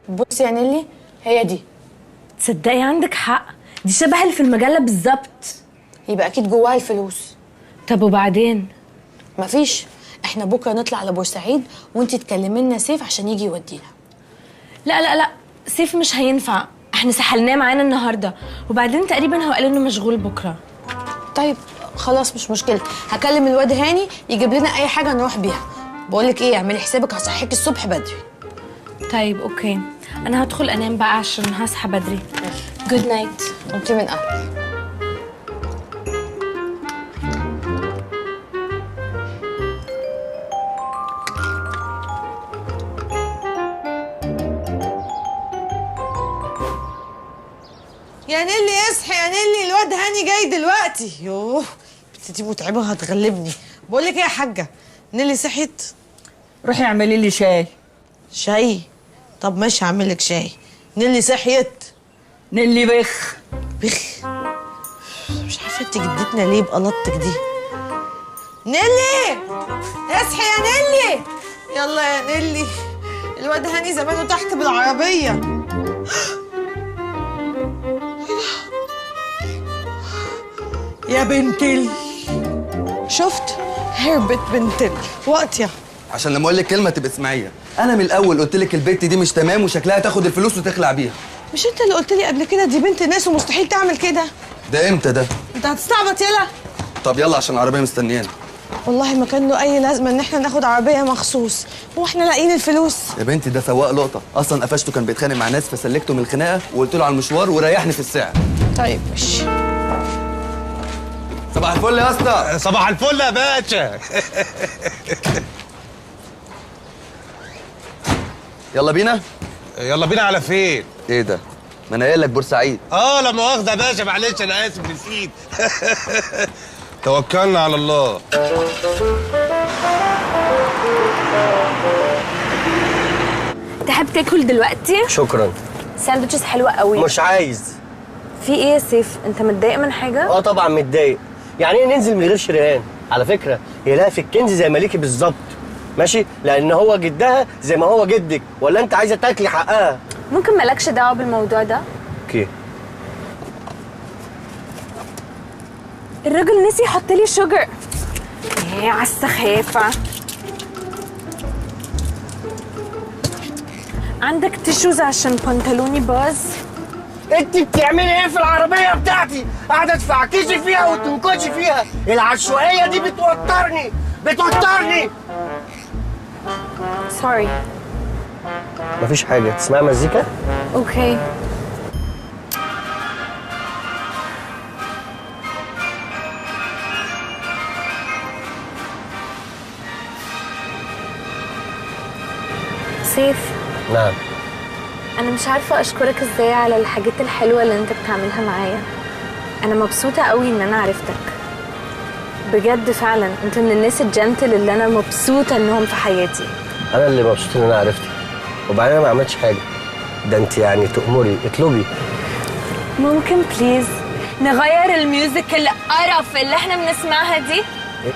بصي يا نيلي، هي دي. تصدقي عندك حق، دي شبه اللي في المجله بالظبط. يبقى اكيد جواها الفلوس. طب وبعدين؟ مفيش، احنا بكره نطلع لبورسعيد وانتي تكلمي لنا سيف عشان يجي يودينا. لا لا لا، سيف مش هينفع، احنا سحلناه معانا النهارده، وبعدين تقريبا هو قال انه مشغول بكره. طيب خلاص مش مشكله، هكلم الواد هاني يجيب لنا اي حاجه نروح بيها. بقولك ايه، اعملي حسابك هصحيك الصبح بدري. طيب اوكي، انا هدخل انام بقى عشان هصحى بدري. جود نايت. قمتي من اهلك. يا نيلي اصحي يا نيلي، الواد هاني جاي دلوقتي. يوه البت دي متعبه هتغلبني. بقول لك ايه يا حاجه، نيلي صحيت؟ روحي اعملي لي شاي. شاي؟ طب ماشي هعمل لك شاي. نيلي صحيت؟ نيلي بخ. بخ؟ مش عارفه انت جدتنا ليه بقلطتك دي. نيلي اصحي يا نيلي، يلا يا نيلي، الواد هاني زمانه تحت بالعربيه. يا بنتي شفت؟ هربت بنتي وقتها عشان لما اقول لك كلمه تبقى اسمعيها. انا من الاول قلت لك البت دي مش تمام وشكلها تاخد الفلوس وتخلع بيها. مش انت اللي قلت لي قبل كده دي بنت ناس ومستحيل تعمل كده؟ ده امتى ده؟ انت هتستعبط يلا. طب يلا عشان العربيه مستنيانا. والله ما كان له اي لازمه ان احنا ناخد عربيه مخصوص، هو احنا لاقيين الفلوس؟ يا بنتي ده سواق لقطه، اصلا قفشته كان بيتخانق مع ناس فسلكته من الخناقه وقلت له على المشوار وريحني في السعر. طيب ماشي. صباح الفل يا اسطى. صباح الفل يا باشا. يلا بينا. يلا بينا على فين؟ ايه ده؟ ما انا قايل لك بورسعيد. لا مؤاخذة يا باشا، معلش انا اسف نسيت. توكلنا على الله. تحب تاكل دلوقتي؟ شكرا. ساندوتشز حلوه قوي. مش عايز. في ايه يا سيف، انت متضايق من حاجه؟ طبعا متضايق. يعني ايه ننزل من غير شريان؟ على فكره هي لها في الكنز زي مليكي بالظبط، ماشي؟ لان هو جدها زي ما هو جدك، ولا انت عايزه تاكلي حقها؟ ممكن مالكش دعوه بالموضوع ده؟ اوكي. الراجل نسي يحط لي شوجر. ايه على السخافه. عندك تيشوز عشان بنطلوني باظ؟ انت بتعملي ايه في العربيه بتاعتي؟ قاعده تفعكشي فيها وتنكشي فيها، العشوائيه دي بتوترني بتوترني. سوري. مفيش حاجه، تسمعي مزيكا؟ اوكي. سيف. نعم. أنا مش عارفة أشكرك إزاي على الحاجات الحلوة اللي أنت بتعملها معايا. أنا مبسوطة قوي إن أنا عرفتك. بجد فعلا أنت من الناس الجنتل اللي أنا مبسوطة إنهم في حياتي. انا اللي مبسوط ان انا عرفتك، وبعدين انا ما عملتش حاجه، ده انت يعني تأمري اطلبي. ممكن بليز نغير الميوزك القرف اللي احنا بنسمعها دي؟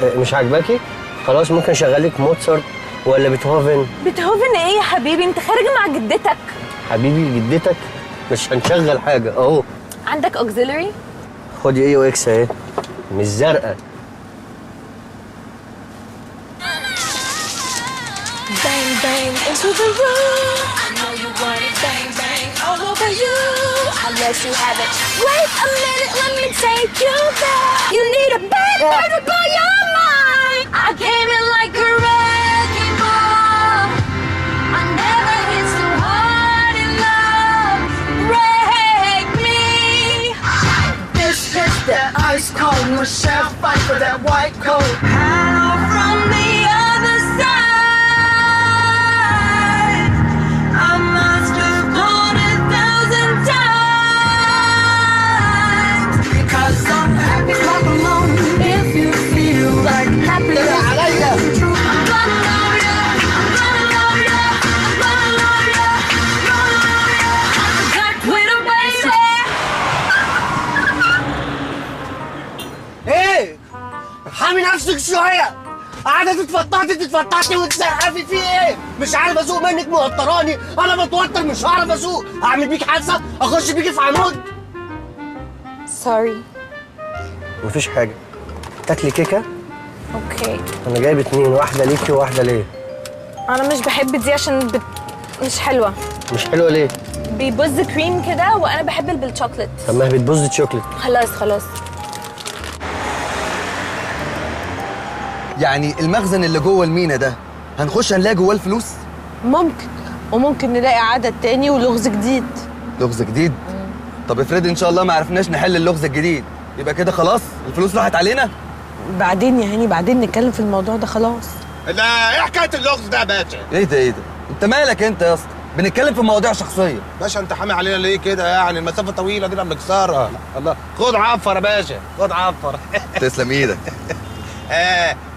مش عاجباكي؟ خلاص ممكن اشغلك موتسارت ولا بيتهوفن. بيتهوفن ايه يا حبيبي؟ انت خارج مع جدتك. حبيبي جدتك مش هنشغل حاجه اهو. عندك اوكسيلري؟ خدي ايه واكس اهي، مش زرقاء. Bang bang into the room. I know you want it. Bang bang all over you. Unless you have it. Wait a minute, let me take you there. You need a bad boy to blow your mind. I came in like a wrecking ball. I never hit so hard in love. Break me. This is that ice cold Michelle fight for that white coat. Hello from the other side. ايه؟ حامي نفسك شويه. قاعده تتفتحتي وتسقفي في ايه؟ مش عارف اسوق منك موتراني، انا متوتر مش هعرف اسوق، اعمل بيك حادثه اخش بيكي في عمود. سوري. مفيش حاجه. تاكلي كيكه؟ اوكي. انا جايب 2، واحده ليكي وواحده ليه؟ انا مش بحب دي عشان مش حلوه. مش حلوه ليه؟ بيبوظ كريم كده وانا بحب بالشوكليت. طب ما هي بتبوظ شوكليت. خلاص. يعني المخزن اللي جوه المينا ده هنخش هنلاقي جواه الفلوس؟ ممكن، وممكن نلاقي عدد تاني ولغز جديد. لغز جديد؟ طب افرض ان شاء الله ما عرفناش نحل اللغز الجديد، يبقى كده خلاص الفلوس راحت علينا؟ بعدين يا هاني، بعدين نتكلم في الموضوع ده خلاص. لا ايه حكايه اللغز ده يا باشا؟ ايه ده؟ انت مالك انت يا اسطى؟ بنتكلم في مواضيع شخصيه. باشا انت حامي علينا ليه كده يعني؟ المسافه طويله دي بنكسرها. الله خد عفر يا باشا، خد عفر. تسلم ايدك.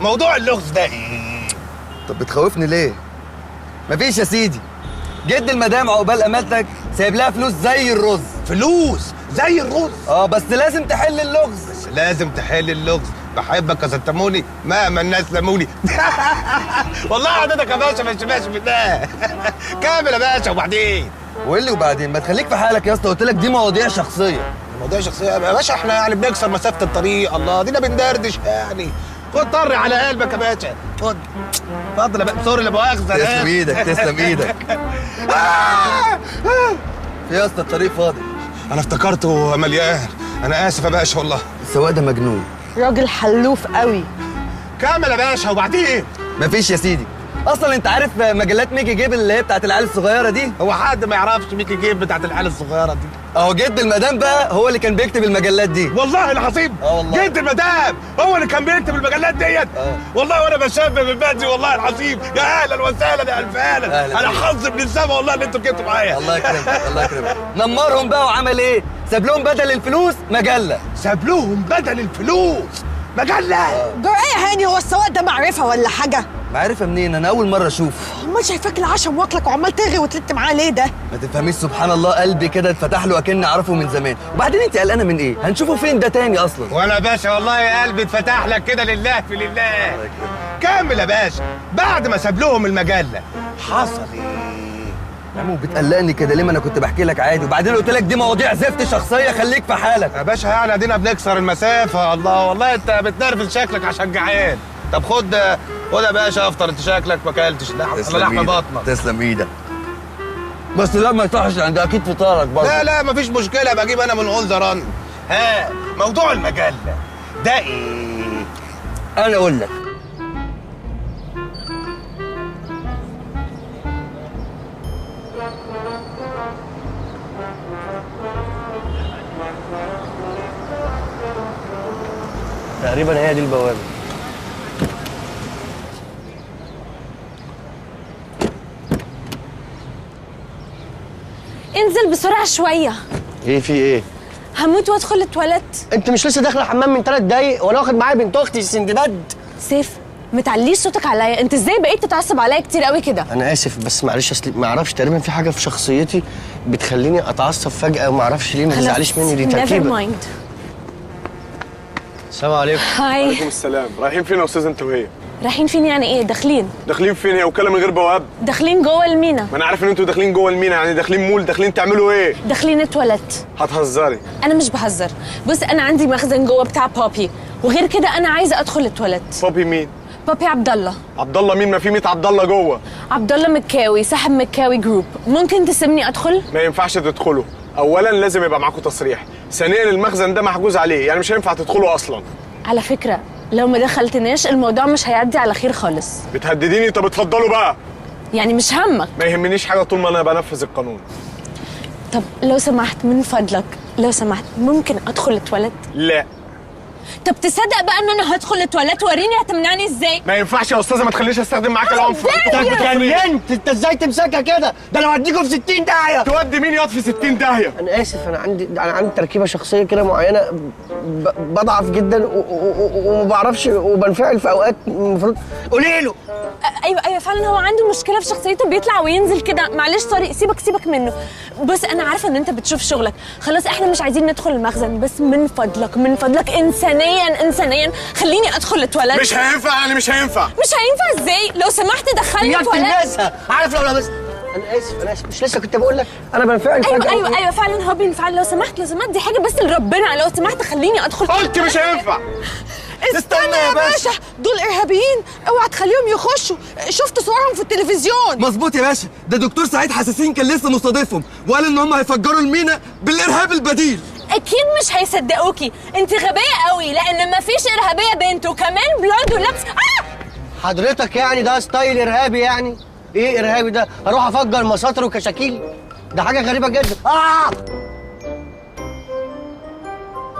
موضوع اللغز ده ايه؟ طب بتخوفني ليه؟ مفيش يا سيدي، جد المدام عقبال امالتك سايب لها فلوس زي الرز. فلوس زي الرز؟ بس لازم تحل اللغز. بس لازم تحل اللغز. بحبك يا ستموني مهما الناس لموني. والله عددك يا باشا مش ماشي بالله. كامل يا باشا. وبعدين وايه اللي وبعدين؟ ما تخليك في حالك يا اسطى، قلت لك دي مواضيع شخصيه. مواضيع شخصيه يا باشا؟ احنا يعني بنكسر مسافه الطريق. الله دينا بندردش يعني. خد طري على قلبك يا باشا، خد. اتفضل يا باشا. سوري لا مؤاخذه. تسلم ايدك، تسلم ايدك. في يا اسطى الطريق فاضي. انا افتكرته مليان. انا اسف يا باشا والله. السواق ده مجنون. راجل حلوف قوي. كمل يا باشا. وبعدين مفيش يا سيدي. اصلا انت عارف مجلات ميكي جيب اللي هي بتاعت العيال الصغيره دي؟ هو حد ما يعرفش ميكي جيب بتاعت العيال الصغيره دي؟ اهو جد المدام بقى هو اللي كان بيكتب المجلات دي. والله العظيم. والله جد المدام هو اللي كان بيكتب المجلات ديت. والله وانا بشبه من بدري والله العظيم. يا اهلا وسهلا يا الف اهلا. انا حظ من السما والله اللي انتوا جبتوا معايا. الله يكرمك، الله يكرمك. نمرهم بقى وعمل ايه؟ ساب لهم بدل الفلوس مجله. ساب لهم بدل الفلوس مجله؟ جرأة يا هاني، هو السواق ده معرفه ولا حاجه؟ معرفه منين؟ انا اول مره اشوف. امال شايفاك العشم واكلك وعمال ترغي وتلت معاه ليه ده؟ ما تفهميش، سبحان الله قلبي كده اتفتح له اكني اعرفه من زمان. وبعدين انت قلقانه من ايه؟ هنشوفه فين ده تاني اصلا؟ وانا يا باشا والله يا قلبي اتفتح لك كده لله في لله. كمل يا باشا. بعد ما ساب لهم المجله حصل ايه؟ يا عمو بتقلقني كده ليه؟ ما انا كنت بحكي لك عادي، وبعدين قلت لك دي مواضيع زفت شخصيه، خليك في حالك يا باشا. يعني ادينا بنكسر المسافه. الله والله انت بتنرفز شكلك عشان جعان. طب خد يا باشا افطر. انت شكلك ما اكلتش لحم بطنك. تسلم ايدك. بس لا ما يصحش عند اكيد فطارك برضه. لا مفيش مشكله، بجيب انا من اون ذا رن. موضوع المجله ده ايه؟ انا اقول لك. تقريبا هي دي البوابه. انزل بسرعه شويه. ايه في ايه؟ هموت وادخل التواليت. انت مش لسه داخله الحمام من 3 دقايق وانا واخد معايا بنت اختي سندباد؟ سيف ما تعليش صوتك عليا. انت ازاي بقيت تتعصب عليا كتير قوي كده؟ انا اسف بس معلش، اصل ما اعرفش تقريبا في حاجه في شخصيتي بتخليني اتعصب فجاه وما اعرفش ليه. ما تزعليش مني، دي نيفر تركيبه. مايند. السلام عليكم. هاي. وعليكم السلام. رايحين فين يا استاذ انت وهي؟ رايحين فين يعني ايه؟ داخلين. داخلين فين؟ هي وكاله من غير بواب؟ داخلين جوه المينا. ما انا عارف ان انتوا داخلين جوه المينا، يعني داخلين مول، داخلين تعملوا ايه؟ داخلين التواليت. هتهزري؟ انا مش بهزر. بص انا عندي مخزن جوه بتاع بابي، وغير كده انا عايزه ادخل التواليت. بابي مين؟ بابي عبد الله. عبد الله مين؟ ما في 100 عبد الله جوه. عبد الله مكاوي، صاحب مكاوي جروب. ممكن تسيبني ادخل؟ ما ينفعش تدخلوا. اولا لازم يبقى معاكم تصريح، ثانيا المخزن ده محجوز عليه، يعني مش هينفع تدخلوا اصلا. على فكره لو ما دخلتناش الموضوع مش هيعدي على خير خالص. بتهدديني؟ طب اتفضلوا بقى. يعني مش همك؟ ما يهمنيش حاجه طول ما انا بنفذ القانون. طب لو سمحت من فضلك، لو سمحت ممكن ادخل التواليت؟ لا. طب تصدق بقى ان انا هدخل التواليت؟ وريني هتمنعني ازاي؟ ما ينفعش يا استاذه، ما تخلينيش استخدم معاك العنف. انت اتجننت؟ انت ازاي تمسكها كده؟ ده انا هوديكوا في 60 داهيه. تودي مين ياض في 60 داهيه؟ انا اسف، انا عندي تركيبه شخصيه كده معينه، بضعف جدا وما بعرفش وبنفعل في اوقات المفروض. قولي له. ايوه فعلا هو عنده مشكله في شخصيته، بيطلع وينزل كده. معلش طارق، سيبك منه. بص انا عارفه ان انت بتشوف شغلك، خلاص احنا مش عايزين ندخل المخزن، بس من فضلك انساني انسانيا خليني ادخل التواليت. مش هينفع يعني مش هينفع. مش هينفع ازاي؟ لو سمحت دخلني يا التواليت. تلمسها، عارف لو لمست. انا اسف مش لسه كنت بقول لك انا بنفعل فجأة. ايوه فعلا هو بينفعل. لو سمحت دي حاجه بس لربنا، لو سمحت خليني ادخل. قلت مش هينفع. استنى يا باشا، دول ارهابيين، اوعى تخليهم يخشوا. شفت صورهم في التلفزيون. مظبوط يا باشا، ده دكتور سعيد حساسين كان لسه مستضيفهم وقال ان هم هيفجروا المينا بالارهاب البديل. اكيد مش هيصدقوكي، انت غبيه قوي، لان مفيش ارهابيه بنت وكمان بلوند ولبس. حضرتك يعني ده ستايل ارهابي يعني؟ ايه ارهابي ده؟ اروح افجر مساطر وكشاكيل؟ ده حاجه غريبه جدا.